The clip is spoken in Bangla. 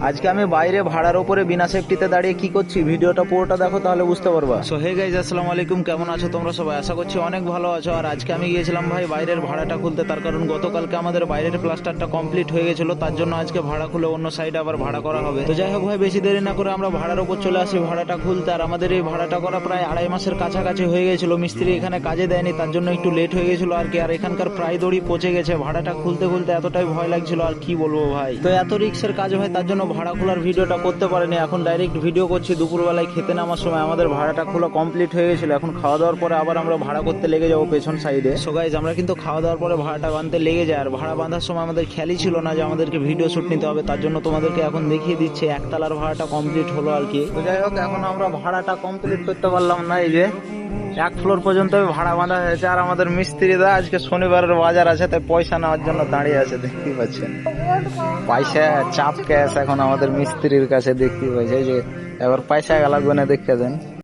আজকে আমি বাইরে ভাড়ার উপরে বিনা সেফটিতে দাঁড়িয়ে কি করছি, ভিডিওটা পুরোটা দেখো তাহলে বুঝতে পারবা। সো হে গাইজ, আসসালামু আলাইকুম, কেমন আছো তোমরা সবাই? আশা করছি অনেক ভালো আছো। আর আজকে আমি গিয়েছিলাম ভাই বাইরের ভাড়াটা খুলতে, তার কারণ গতকালকে আমাদের বাইরের প্লাস্টারটা কমপ্লিট হয়ে গেছিল, তার জন্য আজকে ভাড়া খুলে অন্য সাইডে আবার ভাড়া করা হবে। তো যাই হোক ভাই, বেশি দেরি না করে আমরা ভাড়ার উপর চলে আসি ভাড়াটা খুলতে। আর আমাদের এই ভাড়াটা করা প্রায় 2.5 মাসের কাছাকাছি হয়ে গেছিল। মিস্ত্রি এখানে কাজে দেয়নি, তার জন্য একটু লেট হয়ে গেছিল আর কি। আর এখানকার প্রায় দড়ি পচে গেছে। ভাড়াটা খুলতে খুলতে এতটাই ভয় লাগছিল আর কি বলবো ভাই। তো এত রিক্সের কাজ ভাই, তার জন্য ভাড়া খোলার ভিডিওটা করতে পারিনি। এখন ডাইরেক্ট ভিডিও করছি। দুপুরবেলায় খেতে নামার সময় আমাদের ভাড়াটা খোলা কমপ্লিট হয়ে গেছিল। এখন খাওয়া দাওয়ার পরে আবার আমরা ভাড়া করতে লেগে যাবো পেছন সাইডে। সো গাইজ, আমরা কিন্তু খাওয়া দাওয়ার পরে ভাড়াটা বাঁধতে লেগে যায়। আর ভাড়া বাঁধার সময় আমাদের খেয়ালই ছিল না যে আমাদেরকে ভিডিও শুট নিতে হবে, তার জন্য তোমাদেরকে এখন দেখিয়ে দিচ্ছে একতলার ভাড়াটা কমপ্লিট হলো আর কি। তো যাই হোক, এখন আমরা ভাড়াটা কমপ্লিট করতে পারলাম না। এই যে 1 ফ্লোর পর্যন্ত ভাড়া বাঁধা হয়েছে। আর আমাদের মিস্ত্রিরা আজকে শনিবারের বাজার আছে, তাই পয়সা নেওয়ার জন্য দাঁড়িয়ে আছে, দেখতেই পাচ্ছেন। পয়সা চাপ ক্যাশ এখন আমাদের মিস্ত্রির কাছে, দেখতেই পাচ্ছে যে এবার পয়সা লাগবে না, দেখতে দেন।